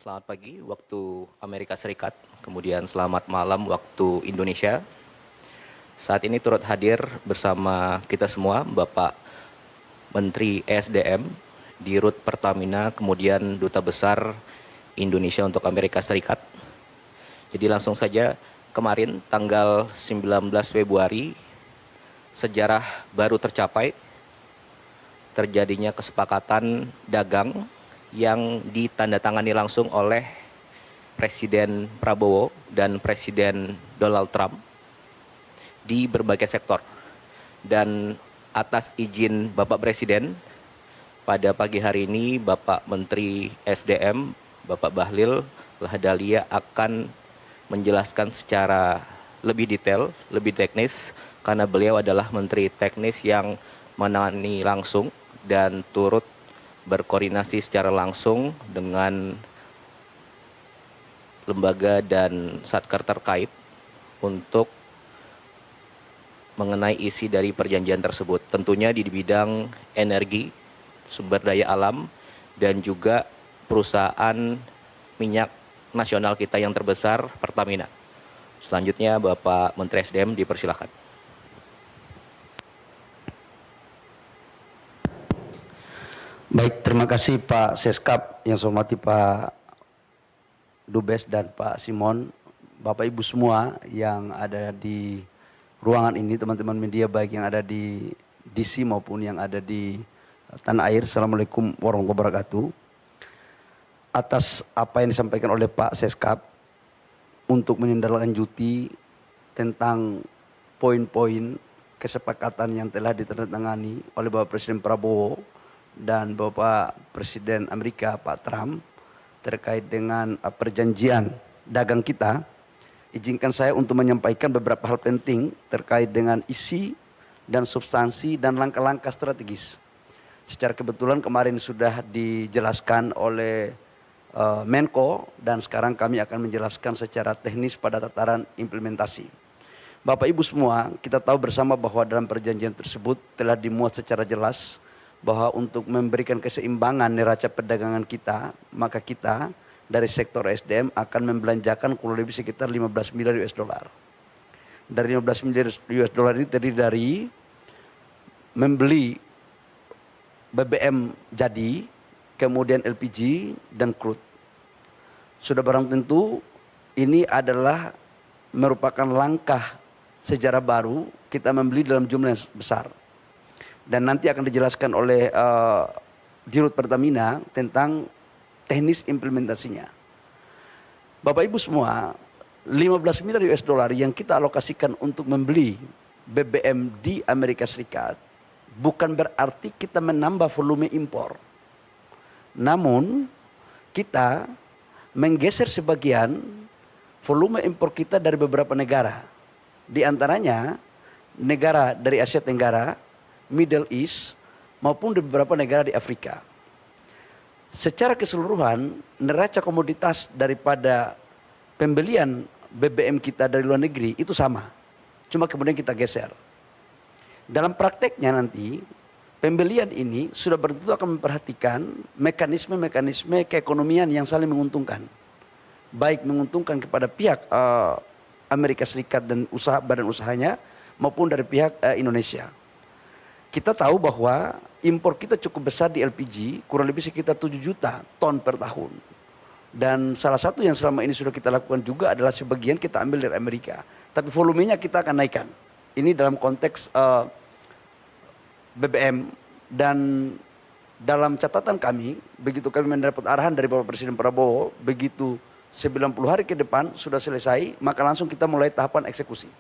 Selamat pagi waktu Amerika Serikat, kemudian selamat malam waktu Indonesia. Saat ini turut hadir bersama kita semua Bapak Menteri ESDM, Dirut Pertamina, kemudian Duta Besar Indonesia untuk Amerika Serikat. Jadi langsung saja, kemarin tanggal 19 Februari, sejarah baru tercapai, terjadinya kesepakatan dagang yang ditandatangani langsung oleh Presiden Prabowo dan Presiden Donald Trump di berbagai sektor. Dan atas izin Bapak Presiden, pada pagi hari ini Bapak Menteri SDM, Bapak Bahlil Lahadalia akan menjelaskan secara lebih detail, lebih teknis, karena beliau adalah Menteri Teknis yang menangani langsung dan turut berkoordinasi secara langsung dengan lembaga dan satker terkait untuk mengenai isi dari perjanjian tersebut. Tentunya di bidang energi, sumber daya alam, dan juga perusahaan minyak nasional kita yang terbesar, Pertamina. Selanjutnya Bapak Menteri SDM dipersilakan. Baik, terima kasih Pak Seskap, yang saya hormati Pak Dubes dan Pak Simon, Bapak Ibu semua yang ada di ruangan ini, teman-teman media baik yang ada di DC maupun yang ada di tanah air. Assalamualaikum warahmatullahi wabarakatuh. Atas apa yang disampaikan oleh Pak Seskap untuk menindaklanjuti tentang poin-poin kesepakatan yang telah ditandatangani oleh Bapak Presiden Prabowo dan Bapak Presiden Amerika Pak Trump terkait dengan perjanjian dagang kita, izinkan saya untuk menyampaikan beberapa hal penting terkait dengan isi dan substansi dan langkah-langkah strategis. Secara kebetulan kemarin sudah dijelaskan oleh Menko, dan sekarang kami akan menjelaskan secara teknis pada tataran implementasi. Bapak Ibu semua, kita tahu bersama bahwa dalam perjanjian tersebut telah dimuat secara jelas bahwa untuk memberikan keseimbangan neraca perdagangan kita, maka kita dari sektor SDM akan membelanjakan kurang lebih sekitar 15 miliar US dollar. Dari 15 miliar US dollar ini terdiri dari membeli BBM jadi, kemudian LPG dan crude. Sudah barang tentu ini adalah merupakan langkah sejarah baru kita membeli dalam jumlah yang besar. Dan nanti akan dijelaskan oleh Dirut Pertamina tentang teknis implementasinya. Bapak Ibu semua, 15 miliar US dollar yang kita alokasikan untuk membeli BBM di Amerika Serikat bukan berarti kita menambah volume impor. Namun kita menggeser sebagian volume impor kita dari beberapa negara. Di antaranya negara dari Asia Tenggara, Middle East, maupun di beberapa negara di Afrika. Secara keseluruhan, neraca komoditas daripada pembelian BBM kita dari luar negeri itu sama. Cuma kemudian kita geser. Dalam prakteknya nanti, pembelian ini sudah tentu akan memperhatikan mekanisme-mekanisme keekonomian yang saling menguntungkan. Baik menguntungkan kepada pihak Amerika Serikat dan badan usahanya, maupun dari pihak Indonesia. Kita tahu bahwa impor kita cukup besar di LPG, kurang lebih sekitar 7 juta ton per tahun. Dan salah satu yang selama ini sudah kita lakukan juga adalah sebagian kita ambil dari Amerika. Tapi volumenya kita akan naikkan. Ini dalam konteks BBM, dan dalam catatan kami, begitu kami mendapat arahan dari Bapak Presiden Prabowo, begitu 90 hari ke depan sudah selesai, maka langsung kita mulai tahapan eksekusi.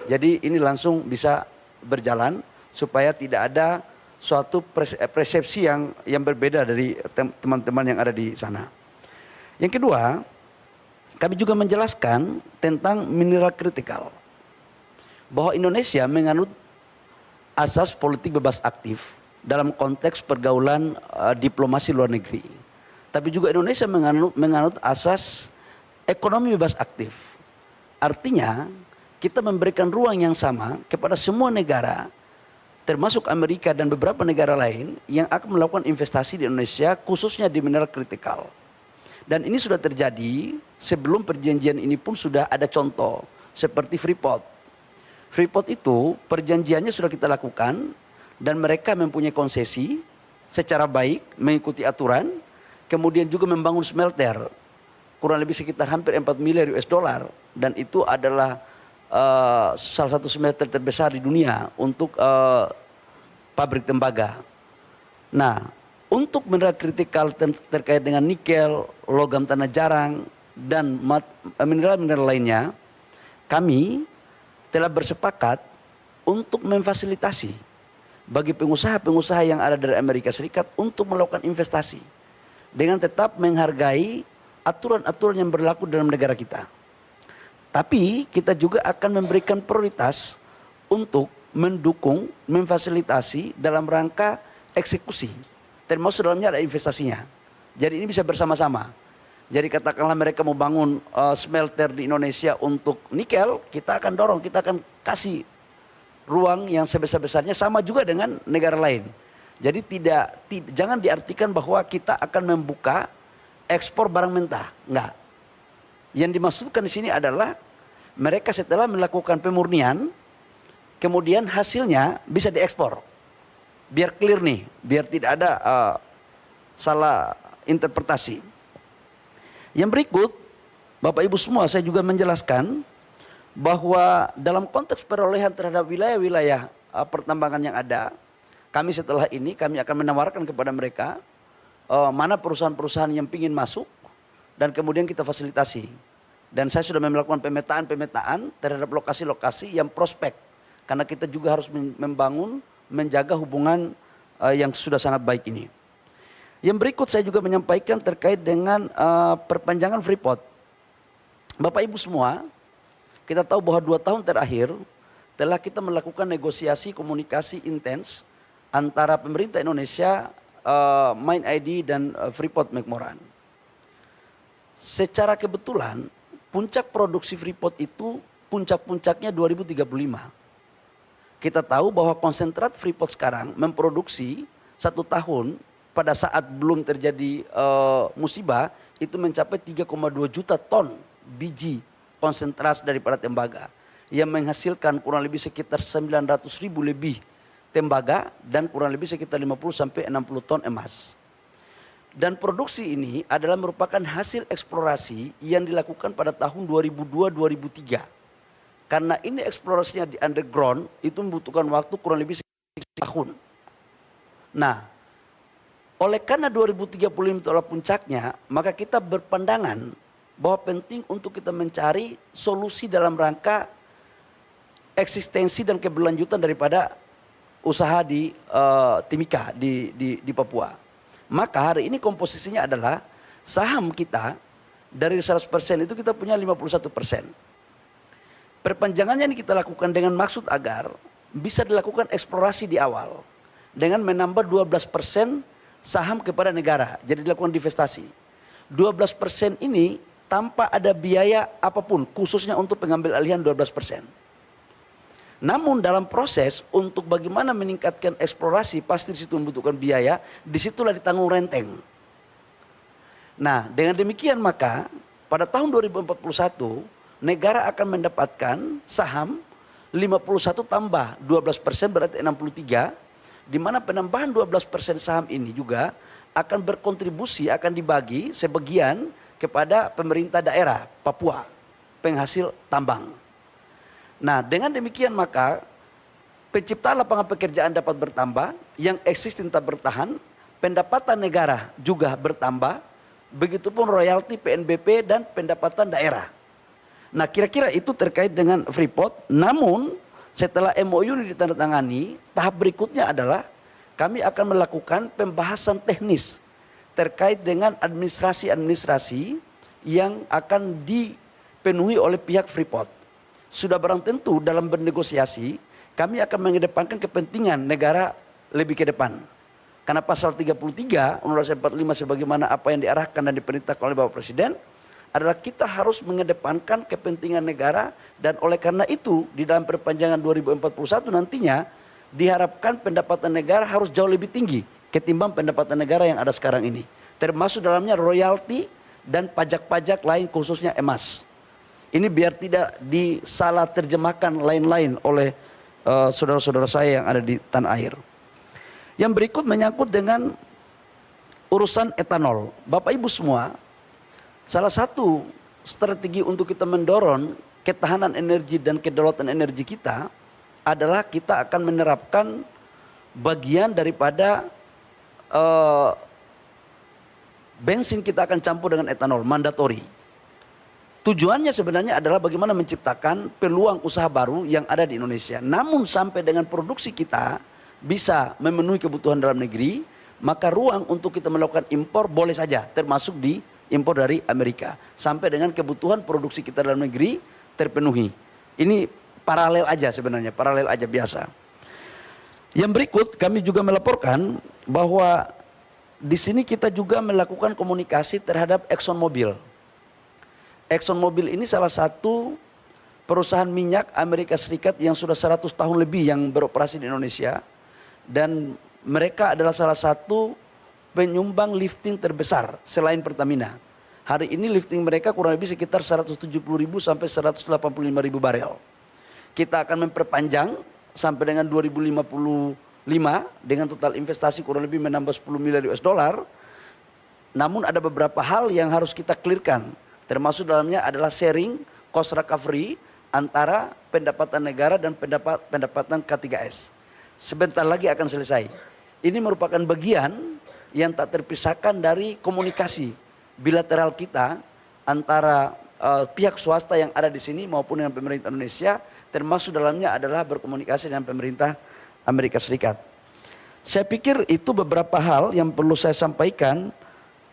Jadi ini langsung bisa berjalan, supaya tidak ada suatu persepsi yang berbeda dari teman-teman yang ada di sana. Yang kedua, kami juga menjelaskan tentang mineral kritikal, bahwa Indonesia menganut asas politik bebas aktif dalam konteks pergaulan diplomasi luar negeri. Tapi juga Indonesia menganut asas ekonomi bebas aktif. Artinya kita memberikan ruang yang sama kepada semua negara, termasuk Amerika dan beberapa negara lain yang akan melakukan investasi di Indonesia, khususnya di mineral kritikal. Dan ini sudah terjadi sebelum perjanjian ini pun sudah ada contoh seperti Freeport. Freeport itu perjanjiannya sudah kita lakukan dan mereka mempunyai konsesi secara baik mengikuti aturan, kemudian juga membangun smelter kurang lebih sekitar hampir 4 miliar US dollar dan itu adalah salah satu smelter terbesar di dunia untuk pabrik tembaga. Nah, untuk mineral kritikal terkait dengan nikel, logam tanah jarang, dan mineral-mineral lainnya, kami telah bersepakat untuk memfasilitasi bagi pengusaha-pengusaha yang ada dari Amerika Serikat untuk melakukan investasi dengan tetap menghargai aturan-aturan yang berlaku dalam negara kita. Tapi kita juga akan memberikan prioritas untuk mendukung, memfasilitasi dalam rangka eksekusi. Termasuk dalamnya ada investasinya. Jadi ini bisa bersama-sama. Jadi katakanlah mereka mau bangun smelter di Indonesia untuk nikel, kita akan dorong, kita akan kasih ruang yang sebesar-besarnya sama juga dengan negara lain. Jadi jangan diartikan bahwa kita akan membuka ekspor barang mentah, enggak. Yang dimaksudkan di sini adalah mereka setelah melakukan pemurnian, kemudian hasilnya bisa diekspor. Biar clear nih, biar tidak ada salah interpretasi. Yang berikut, Bapak Ibu semua, saya juga menjelaskan bahwa dalam konteks perolehan terhadap wilayah-wilayah pertambangan yang ada, kami setelah ini kami akan menawarkan kepada mereka mana perusahaan-perusahaan yang ingin masuk dan kemudian kita fasilitasi. Dan saya sudah melakukan pemetaan terhadap lokasi-lokasi yang prospek, karena kita juga harus membangun, menjaga hubungan yang sudah sangat baik ini. Yang berikut saya juga menyampaikan terkait dengan perpanjangan Freeport. Bapak Ibu semua, kita tahu bahwa 2 tahun terakhir telah kita melakukan negosiasi komunikasi intens antara pemerintah Indonesia, MindID dan Freeport McMoran. Secara kebetulan puncak produksi Freeport itu puncak-puncaknya 2035. Kita tahu bahwa konsentrat Freeport sekarang memproduksi 1 tahun pada saat belum terjadi musibah itu mencapai 3,2 juta ton biji konsentrat daripada tembaga yang menghasilkan kurang lebih sekitar 900.000 lebih tembaga dan kurang lebih sekitar 50 sampai 60 ton emas. Dan produksi ini adalah merupakan hasil eksplorasi yang dilakukan pada tahun 2002-2003. Karena ini eksplorasinya di underground itu membutuhkan waktu kurang lebih 1 tahun. Nah, oleh karena 2035 itu adalah puncaknya, maka kita berpandangan bahwa penting untuk kita mencari solusi dalam rangka eksistensi dan keberlanjutan daripada usaha di Timika di Papua. Maka hari ini komposisinya adalah saham kita dari 100% itu kita punya 51%. Perpanjangannya ini kita lakukan dengan maksud agar bisa dilakukan eksplorasi di awal dengan menambah 12% saham kepada negara. Jadi dilakukan divestasi. 12% ini tanpa ada biaya apapun, khususnya untuk pengambil alihan 12%. Namun dalam proses untuk bagaimana meningkatkan eksplorasi pasti di situ membutuhkan biaya, disitulah ditanggung renteng. Nah, dengan demikian maka pada tahun 2041 negara akan mendapatkan saham 51 tambah 12% berarti 63, di mana penambahan 12% saham ini juga akan berkontribusi, akan dibagi sebagian kepada pemerintah daerah Papua, penghasil tambang. Nah, dengan demikian maka penciptaan lapangan pekerjaan dapat bertambah, yang eksis tetap bertahan, pendapatan negara juga bertambah, begitupun royalti PNBP dan pendapatan daerah. Nah, kira-kira itu terkait dengan Freeport. Namun setelah MOU ini ditandatangani, tahap berikutnya adalah kami akan melakukan pembahasan teknis terkait dengan administrasi-administrasi yang akan dipenuhi oleh pihak Freeport. Sudah barang tentu dalam bernegosiasi kami akan mengedepankan kepentingan negara lebih ke depan. Karena pasal 33 Undang-Undang 45 sebagaimana apa yang diarahkan dan diperintahkan oleh Bapak Presiden adalah kita harus mengedepankan kepentingan negara, dan oleh karena itu di dalam perpanjangan 2041 nantinya diharapkan pendapatan negara harus jauh lebih tinggi ketimbang pendapatan negara yang ada sekarang ini. Termasuk dalamnya royalti dan pajak-pajak lain khususnya emas. Ini biar tidak disalah terjemahkan lain-lain oleh saudara-saudara saya yang ada di tanah air. Yang berikut menyangkut dengan urusan etanol. Bapak Ibu semua, salah satu strategi untuk kita mendorong ketahanan energi dan kedaulatan energi kita adalah kita akan menerapkan bagian daripada bensin kita akan campur dengan etanol, mandatori. Tujuannya sebenarnya adalah bagaimana menciptakan peluang usaha baru yang ada di Indonesia. Namun sampai dengan produksi kita bisa memenuhi kebutuhan dalam negeri, maka ruang untuk kita melakukan impor boleh saja, termasuk di impor dari Amerika. Sampai dengan kebutuhan produksi kita dalam negeri terpenuhi. Ini paralel aja sebenarnya, paralel aja biasa. Yang berikut kami juga melaporkan bahwa di sini kita juga melakukan komunikasi terhadap ExxonMobil. ExxonMobil ini salah satu perusahaan minyak Amerika Serikat yang sudah 100 tahun lebih yang beroperasi di Indonesia. Dan mereka adalah salah satu penyumbang lifting terbesar selain Pertamina. Hari ini lifting mereka kurang lebih sekitar 170.000 sampai 185.000 barel. Kita akan memperpanjang sampai dengan 2055 dengan total investasi kurang lebih menambah 10 miliar US dollar. Namun ada beberapa hal yang harus kita clearkan. Termasuk dalamnya adalah sharing cost recovery antara pendapatan negara dan pendapatan K3S. Sebentar lagi akan selesai. Ini merupakan bagian yang tak terpisahkan dari komunikasi bilateral kita antara pihak swasta yang ada di sini maupun dengan pemerintah Indonesia, termasuk dalamnya adalah berkomunikasi dengan pemerintah Amerika Serikat. Saya pikir itu beberapa hal yang perlu saya sampaikan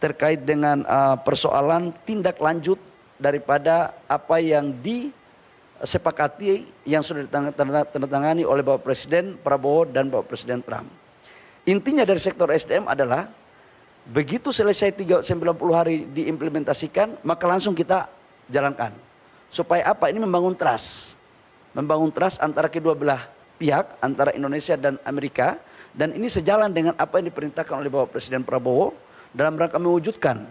terkait dengan persoalan tindak lanjut daripada apa yang disepakati yang sudah ditandatangani oleh Bapak Presiden Prabowo dan Bapak Presiden Trump. Intinya dari sektor SDM adalah begitu selesai 90 hari diimplementasikan, maka langsung kita jalankan. Supaya apa? Ini membangun trust. Membangun trust antara kedua belah pihak, antara Indonesia dan Amerika. Dan ini sejalan dengan apa yang diperintahkan oleh Bapak Presiden Prabowo dalam rangka mewujudkan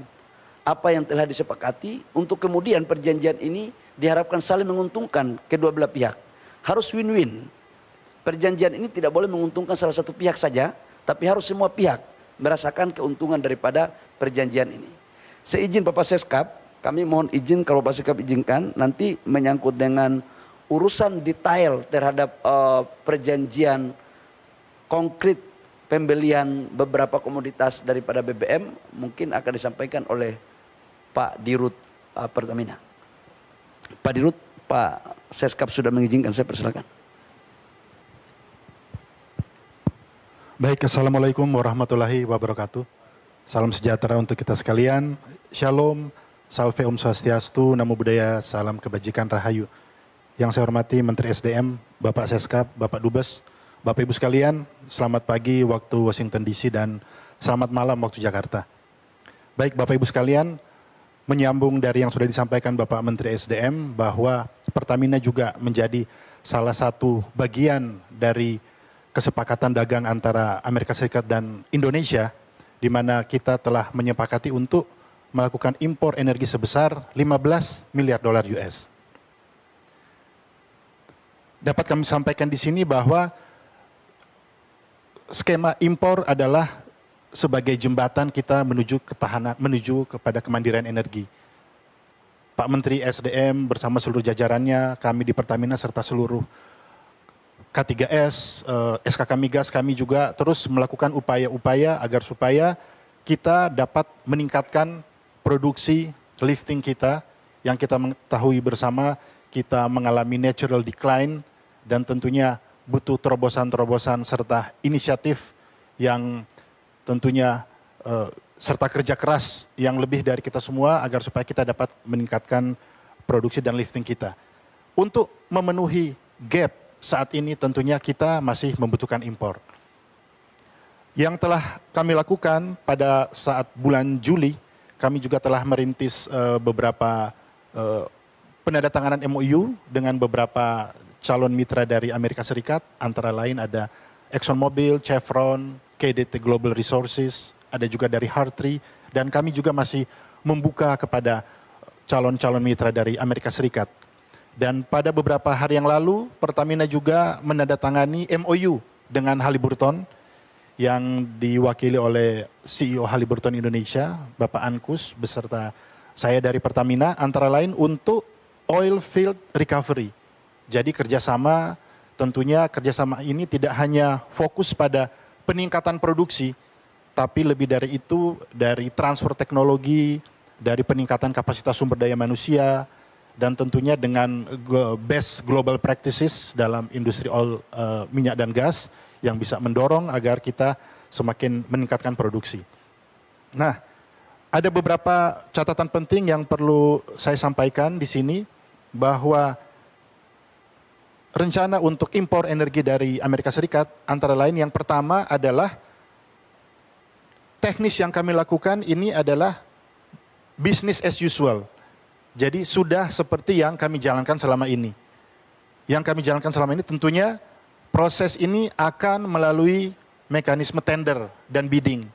apa yang telah disepakati untuk kemudian perjanjian ini diharapkan saling menguntungkan kedua belah pihak. Harus win-win. Perjanjian ini tidak boleh menguntungkan salah satu pihak saja, tapi harus semua pihak merasakan keuntungan daripada perjanjian ini. Seizin Bapak Seskap, kami mohon izin kalau Bapak Seskap izinkan, nanti menyangkut dengan urusan detail terhadap perjanjian konkret pembelian beberapa komoditas daripada BBM mungkin akan disampaikan oleh Pak Dirut Pertamina. Pak Dirut, Pak Seskap sudah mengizinkan, saya persilakan. Baik, Assalamualaikum warahmatullahi wabarakatuh. Salam sejahtera untuk kita sekalian. Shalom, salve om swastiastu, namo buddhaya, salam kebajikan rahayu. Yang saya hormati Menteri SDM, Bapak Seskap, Bapak Dubes, Bapak Ibu sekalian, selamat pagi waktu Washington DC dan selamat malam waktu Jakarta. Baik Bapak Ibu sekalian, menyambung dari yang sudah disampaikan Bapak Menteri SDM bahwa Pertamina juga menjadi salah satu bagian dari kesepakatan dagang antara Amerika Serikat dan Indonesia, di mana kita telah menyepakati untuk melakukan impor energi sebesar 15 miliar dolar US. Dapat kami sampaikan di sini bahwa skema impor adalah sebagai jembatan kita menuju ketahanan, menuju kepada kemandirian energi. Pak Menteri SDM bersama seluruh jajarannya, kami di Pertamina serta seluruh K3S, SKK Migas, kami juga terus melakukan upaya-upaya agar supaya kita dapat meningkatkan produksi lifting kita yang kita mengetahui bersama kita mengalami natural decline dan tentunya butuh terobosan-terobosan serta inisiatif yang tentunya serta kerja keras yang lebih dari kita semua agar supaya kita dapat meningkatkan produksi dan lifting kita. Untuk memenuhi gap saat ini tentunya kita masih membutuhkan impor. Yang telah kami lakukan pada saat bulan Juli, kami juga telah merintis beberapa penandatanganan MOU dengan beberapa calon mitra dari Amerika Serikat, antara lain ada ExxonMobil, Chevron, KDT Global Resources, ada juga dari Hartree, dan kami juga masih membuka kepada calon-calon mitra dari Amerika Serikat. Dan pada beberapa hari yang lalu, Pertamina juga menandatangani MOU dengan Halliburton yang diwakili oleh CEO Halliburton Indonesia, Bapak Ankus, beserta saya dari Pertamina, antara lain untuk oil field recovery. Jadi kerjasama, tentunya kerjasama ini tidak hanya fokus pada peningkatan produksi, tapi lebih dari itu, dari transfer teknologi, dari peningkatan kapasitas sumber daya manusia, dan tentunya dengan best global practices dalam industri oil, minyak dan gas yang bisa mendorong agar kita semakin meningkatkan produksi. Nah, ada beberapa catatan penting yang perlu saya sampaikan di sini, bahwa rencana untuk impor energi dari Amerika Serikat antara lain yang pertama adalah teknis yang kami lakukan ini adalah business as usual. Jadi sudah seperti yang kami jalankan selama ini. Yang kami jalankan selama ini tentunya proses ini akan melalui mekanisme tender dan bidding.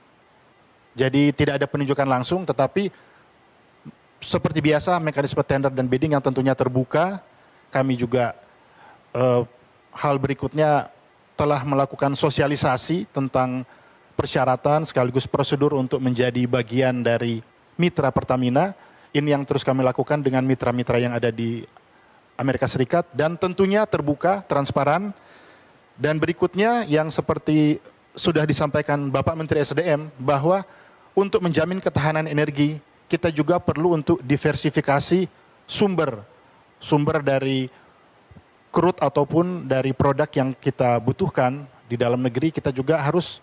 Jadi tidak ada penunjukan langsung, tetapi seperti biasa mekanisme tender dan bidding yang tentunya terbuka. Kami juga hal berikutnya telah melakukan sosialisasi tentang persyaratan sekaligus prosedur untuk menjadi bagian dari mitra Pertamina. Ini yang terus kami lakukan dengan mitra-mitra yang ada di Amerika Serikat dan tentunya terbuka, transparan. Dan berikutnya yang seperti sudah disampaikan Bapak Menteri SDM, bahwa untuk menjamin ketahanan energi, kita juga perlu untuk diversifikasi sumber dari crude ataupun dari produk yang kita butuhkan di dalam negeri. Kita juga harus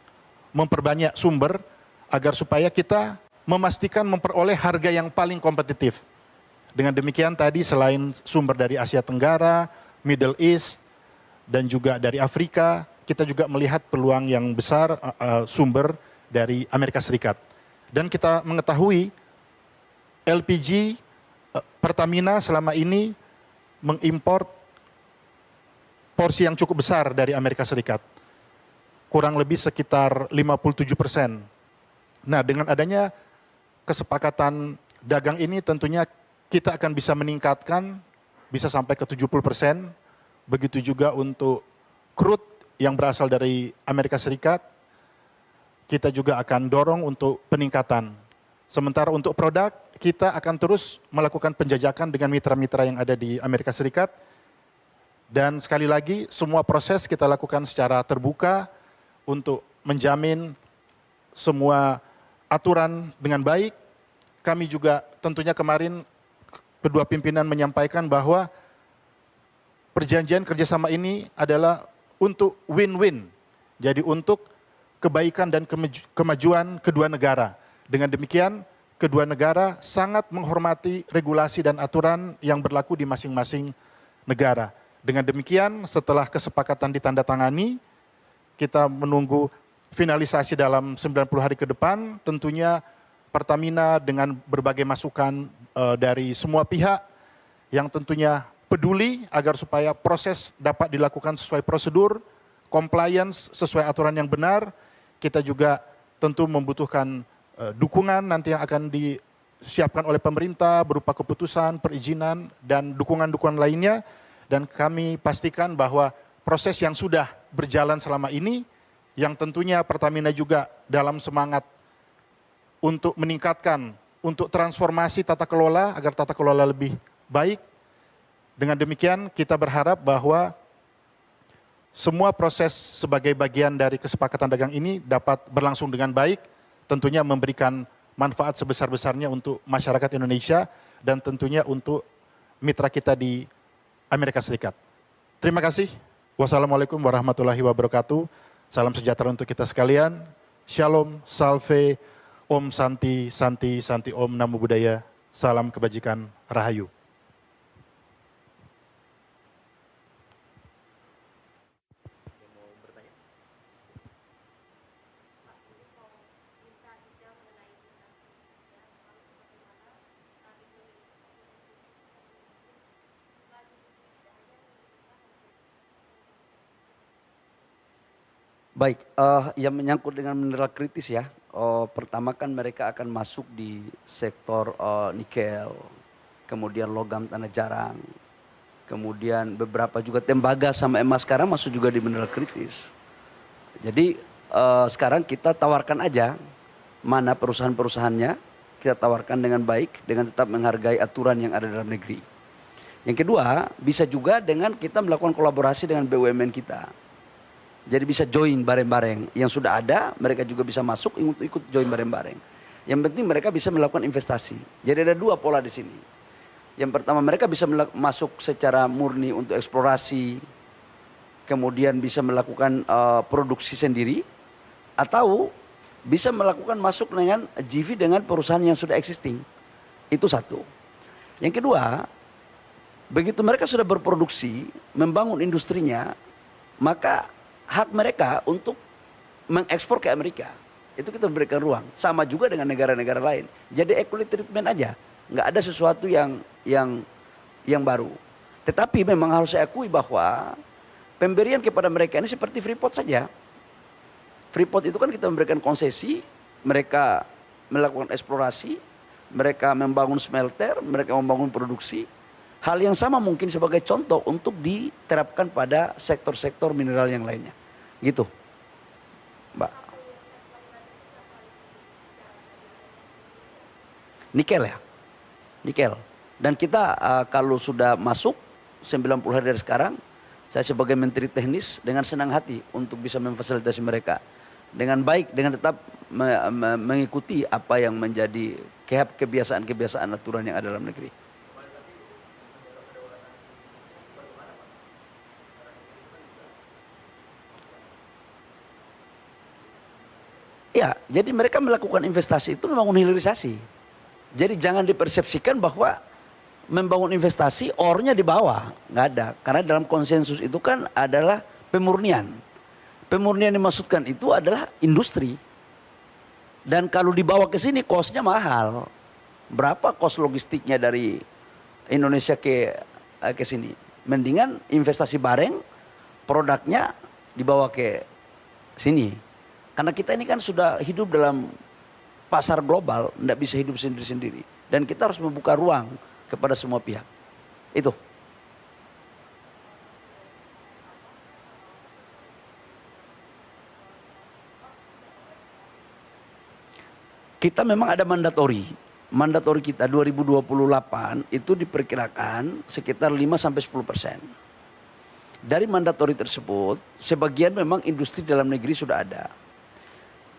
memperbanyak sumber agar supaya kita memastikan memperoleh harga yang paling kompetitif. Dengan demikian tadi selain sumber dari Asia Tenggara, Middle East, dan juga dari Afrika, kita juga melihat peluang yang besar sumber dari Amerika Serikat. Dan kita mengetahui LPG Pertamina selama ini mengimpor porsi yang cukup besar dari Amerika Serikat. Kurang lebih sekitar 57%. Nah, dengan adanya kesepakatan dagang ini tentunya kita akan bisa meningkatkan, bisa sampai ke 70%. Begitu juga untuk crude yang berasal dari Amerika Serikat, kita juga akan dorong untuk peningkatan. Sementara untuk produk, kita akan terus melakukan penjajakan dengan mitra-mitra yang ada di Amerika Serikat. Dan sekali lagi, semua proses kita lakukan secara terbuka untuk menjamin semua aturan dengan baik. Kami juga tentunya kemarin kedua pimpinan menyampaikan bahwa perjanjian kerjasama ini adalah untuk win-win. Jadi untuk kebaikan dan kemajuan kedua negara. Dengan demikian, kedua negara sangat menghormati regulasi dan aturan yang berlaku di masing-masing negara. Dengan demikian, setelah kesepakatan ditandatangani, kita menunggu finalisasi dalam 90 hari ke depan, tentunya Pertamina dengan berbagai masukan dari semua pihak yang tentunya peduli agar supaya proses dapat dilakukan sesuai prosedur, compliance sesuai aturan yang benar. Kita juga tentu membutuhkan dukungan nanti yang akan disiapkan oleh pemerintah berupa keputusan, perizinan, dan dukungan-dukungan lainnya. Dan kami pastikan bahwa proses yang sudah berjalan selama ini, yang tentunya Pertamina juga dalam semangat untuk meningkatkan, untuk transformasi tata kelola agar tata kelola lebih baik. Dengan demikian kita berharap bahwa semua proses sebagai bagian dari kesepakatan dagang ini dapat berlangsung dengan baik, tentunya memberikan manfaat sebesar-besarnya untuk masyarakat Indonesia dan tentunya untuk mitra kita di Amerika Serikat. Terima kasih. Wassalamualaikum warahmatullahi wabarakatuh. Salam sejahtera untuk kita sekalian. Shalom, salve, Om Santi, Santi, Santi Om, Namo Buddhaya. Salam kebajikan, Rahayu. Baik, yang menyangkut dengan mineral kritis ya, pertama kan mereka akan masuk di sektor nikel, kemudian logam tanah jarang, kemudian beberapa juga tembaga sama emas sekarang masuk juga di mineral kritis. Jadi sekarang kita tawarkan aja mana perusahaan-perusahaannya, kita tawarkan dengan baik, dengan tetap menghargai aturan yang ada dalam negeri. Yang kedua, bisa juga dengan kita melakukan kolaborasi dengan BUMN kita. Jadi bisa join bareng-bareng. Yang sudah ada, mereka juga bisa masuk untuk ikut join bareng-bareng. Yang penting mereka bisa melakukan investasi. Jadi ada dua pola di sini. Yang pertama, mereka bisa masuk secara murni untuk eksplorasi, kemudian bisa melakukan produksi sendiri, atau bisa melakukan masuk dengan JV dengan perusahaan yang sudah existing. Itu satu. Yang kedua, begitu mereka sudah berproduksi, membangun industrinya, maka hak mereka untuk mengekspor ke Amerika. Itu kita berikan ruang. Sama juga dengan negara-negara lain. Jadi equal treatment aja. Nggak ada sesuatu yang baru. Tetapi memang harus saya akui bahwa pemberian kepada mereka ini seperti Freeport saja. Freeport itu kan kita memberikan konsesi, mereka melakukan eksplorasi, mereka membangun smelter, mereka membangun produksi. Hal yang sama mungkin sebagai contoh untuk diterapkan pada sektor-sektor mineral yang lainnya. Gitu, Mbak. Nikel ya, nikel. Dan kita kalau sudah masuk 90 hari dari sekarang, saya sebagai menteri teknis dengan senang hati untuk bisa memfasilitasi mereka dengan baik, dengan tetap mengikuti apa yang menjadi kebiasaan-kebiasaan aturan yang ada dalam negeri. Ya, jadi mereka melakukan investasi itu membangun hilirisasi. Jadi jangan dipersepsikan bahwa membangun investasi ornya di bawah, nggak ada. Karena dalam konsensus itu kan adalah pemurnian. Pemurnian dimaksudkan itu adalah industri. Dan kalau dibawa ke sini kosnya mahal. Berapa kos logistiknya dari Indonesia ke sini? Mendingan investasi bareng, produknya dibawa ke sini. Karena kita ini kan sudah hidup dalam pasar global, tidak bisa hidup sendiri-sendiri. Dan kita harus membuka ruang kepada semua pihak. Itu. Kita memang ada mandatori. Mandatori kita 2028 itu diperkirakan sekitar 5-10%. Dari mandatori tersebut, sebagian memang industri dalam negeri sudah ada.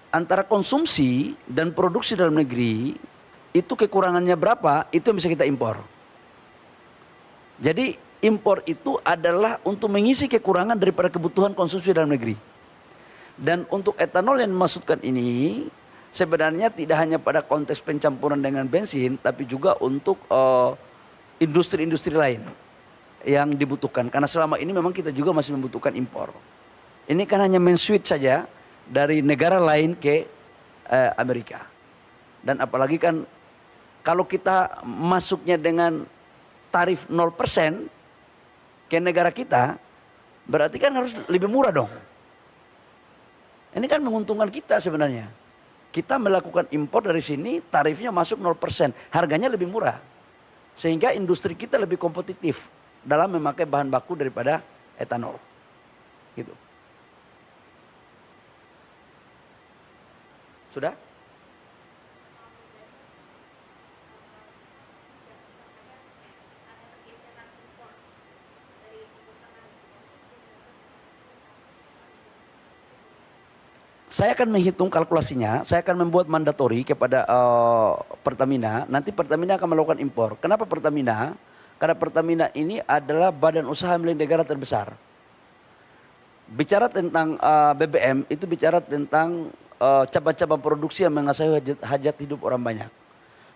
Antara konsumsi dan produksi dalam negeri itu kekurangannya berapa, itu yang bisa kita impor. Jadi impor itu adalah untuk mengisi kekurangan daripada kebutuhan konsumsi dalam negeri. Dan untuk etanol yang dimaksudkan ini sebenarnya tidak hanya pada konteks pencampuran dengan bensin, tapi juga untuk industri-industri lain yang dibutuhkan. Karena selama ini memang kita juga masih membutuhkan impor. Ini kan hanya men-switch saja dari negara lain ke Amerika. Dan apalagi kan kalau kita masuknya dengan tarif 0% ke negara kita, berarti kan harus lebih murah dong. Ini kan menguntungkan kita sebenarnya. Kita melakukan impor dari sini, tarifnya masuk 0%, harganya lebih murah. Sehingga industri kita lebih kompetitif dalam memakai bahan baku daripada etanol. Gitu. Sudah? Saya akan menghitung kalkulasinya, saya akan membuat mandatori kepada Pertamina, nanti Pertamina akan melakukan impor. Kenapa Pertamina? Karena Pertamina ini adalah badan usaha milik negara terbesar. Bicara tentang BBM, itu bicara tentang cabang-cabang produksi yang mengasih hajat hidup orang banyak.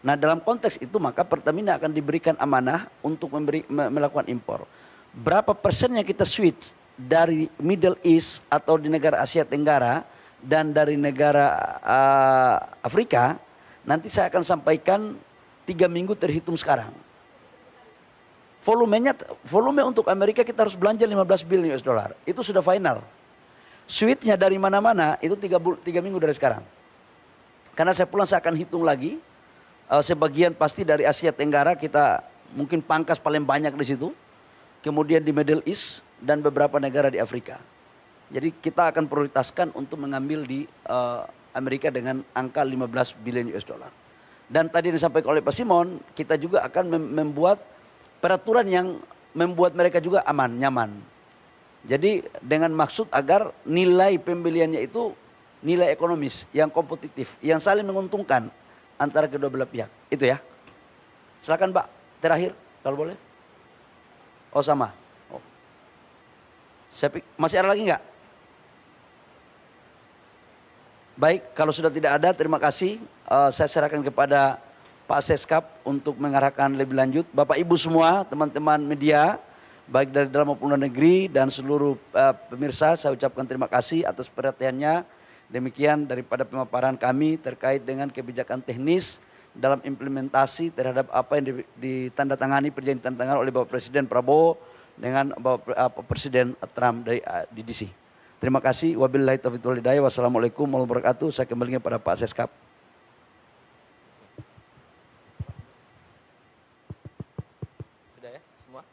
Nah dalam konteks itu maka Pertamina akan diberikan amanah untuk melakukan impor. Berapa persen yang kita switch dari Middle East atau di negara Asia Tenggara dan dari negara Afrika, nanti saya akan sampaikan 3 minggu terhitung sekarang. Volume untuk Amerika kita harus belanja 15 billion US dollar. Itu sudah final. Switch-nya dari mana-mana itu 3 minggu dari sekarang. Karena saya pulang saya akan hitung lagi, sebagian pasti dari Asia Tenggara kita mungkin pangkas paling banyak di situ. Kemudian di Middle East dan beberapa negara di Afrika. Jadi kita akan prioritaskan untuk mengambil di Amerika dengan angka 15 billion US dollar. Dan tadi disampaikan oleh Pak Simon, kita juga akan membuat peraturan yang membuat mereka juga aman, nyaman. Jadi dengan maksud agar nilai pembeliannya itu nilai ekonomis yang kompetitif, yang saling menguntungkan antara kedua belah pihak. Itu ya. Silakan Pak, terakhir kalau boleh. Oh sama. Oh. Masih ada lagi nggak? Baik, kalau sudah tidak ada, terima kasih. Saya serahkan kepada Pak Seskap untuk mengarahkan lebih lanjut. Bapak Ibu semua, teman-teman media, baik dari dalam maupun luar negeri dan seluruh pemirsa, saya ucapkan terima kasih atas perhatiannya. Demikian daripada pemaparan kami terkait dengan kebijakan teknis dalam implementasi terhadap apa yang ditandatangani, perjanjian ditandatangani oleh Bapak Presiden Prabowo dengan Bapak Presiden Trump dari DDC. Terima kasih. Wabillahi taufiq wal hidayah. Wassalamualaikum warahmatullahi wabarakatuh. Saya kembalikan pada Pak Seskap. Sudah ya semua?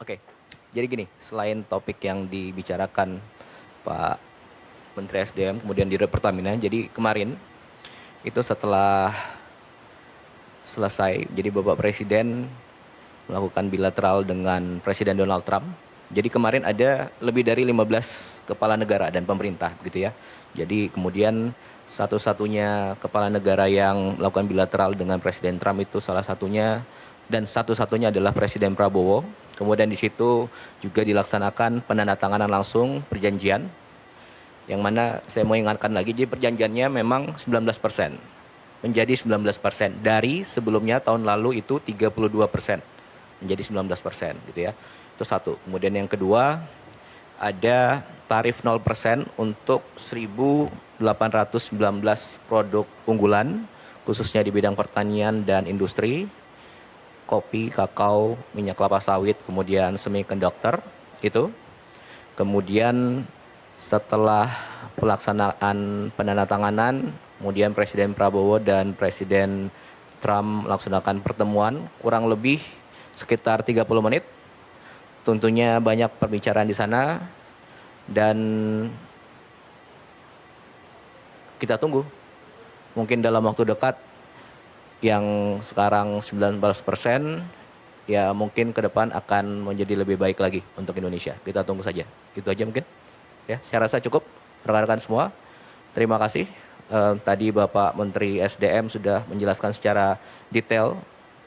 Oke. Jadi gini, selain topik yang dibicarakan Pak Menteri SDM, kemudian Dirut Pertamina, jadi kemarin itu setelah selesai, jadi Bapak Presiden melakukan bilateral dengan Presiden Donald Trump. Jadi kemarin ada lebih dari 15 kepala negara dan pemerintah gitu ya. Jadi kemudian satu-satunya kepala negara yang melakukan bilateral dengan Presiden Trump itu salah satunya dan satu-satunya adalah Presiden Prabowo. Kemudian di situ juga dilaksanakan penandatanganan langsung perjanjian, yang mana saya mau ingatkan lagi, jadi perjanjiannya memang 19%, menjadi 19%. Dari sebelumnya tahun lalu itu 32%, menjadi 19% gitu ya. Itu satu. Kemudian yang kedua, ada tarif 0% untuk 1.819 produk unggulan, khususnya di bidang pertanian dan industri, kopi, kakao, minyak kelapa sawit, kemudian semikonduktor itu. Kemudian setelah pelaksanaan penandatanganan, kemudian Presiden Prabowo dan Presiden Trump melaksanakan pertemuan kurang lebih sekitar 30 menit. Tentunya banyak pembicaraan di sana dan kita tunggu. Mungkin dalam waktu dekat yang sekarang 19%, ya mungkin ke depan akan menjadi lebih baik lagi untuk Indonesia. Kita tunggu saja. Itu aja mungkin. Ya, saya rasa cukup rekan-rekan semua. Terima kasih. Tadi Bapak Menteri SDM sudah menjelaskan secara detail,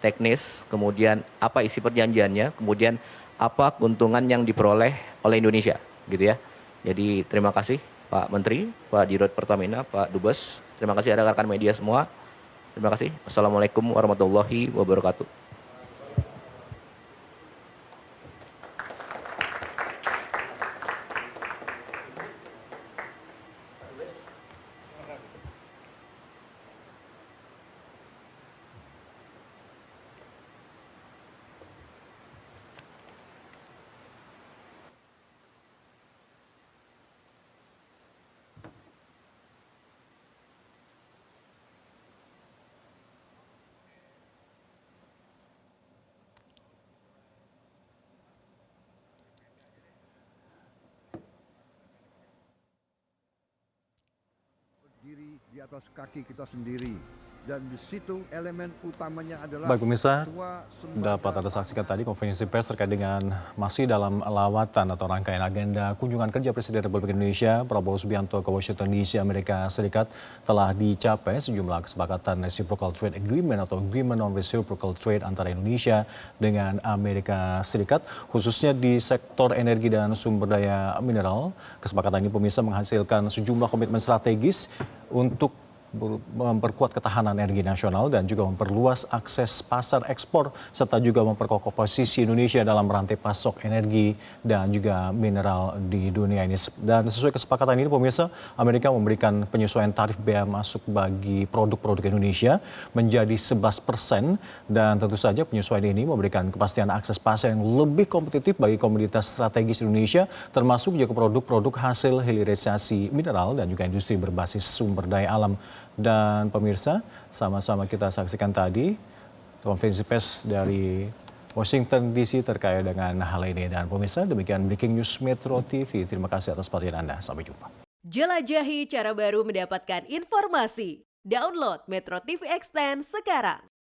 teknis, kemudian apa isi perjanjiannya, kemudian apa keuntungan yang diperoleh oleh Indonesia, gitu ya. Jadi terima kasih Pak Menteri, Pak Dirut Pertamina, Pak Dubes. Terima kasih rekan-rekan media semua. Terima kasih. Wassalamualaikum warahmatullahi wabarakatuh. Diri di atas kaki kita sendiri, dan di situ elemen utamanya adalah. Baik pemirsa, dapat Anda saksikan tadi konferensi pers terkait dengan masih dalam lawatan atau rangkaian agenda kunjungan kerja Presiden Republik Indonesia Prabowo Subianto ke Washington DC, Amerika Serikat, telah dicapai sejumlah kesepakatan Reciprocal Trade Agreement atau Agreement on Reciprocal Trade antara Indonesia dengan Amerika Serikat, khususnya di sektor energi dan sumber daya mineral. Kesepakatan ini pemirsa menghasilkan sejumlah komitmen strategis untuk memperkuat ketahanan energi nasional dan juga memperluas akses pasar ekspor serta juga memperkokoh posisi Indonesia dalam rantai pasok energi dan juga mineral di dunia ini. Dan sesuai kesepakatan ini pemirsa, Amerika memberikan penyesuaian tarif bea masuk bagi produk-produk Indonesia menjadi 11% dan tentu saja penyesuaian ini memberikan kepastian akses pasar yang lebih kompetitif bagi komoditas strategis Indonesia termasuk juga produk-produk hasil hilirisasi mineral dan juga industri berbasis sumber daya alam. Dan pemirsa, sama-sama kita saksikan tadi konferensi pers dari Washington DC terkait dengan hal ini. Dan pemirsa, demikian Breaking News Metro TV. Terima kasih atas perhatian Anda. Sampai jumpa. Jelajahi cara baru mendapatkan informasi. Download Metro TV Extend sekarang.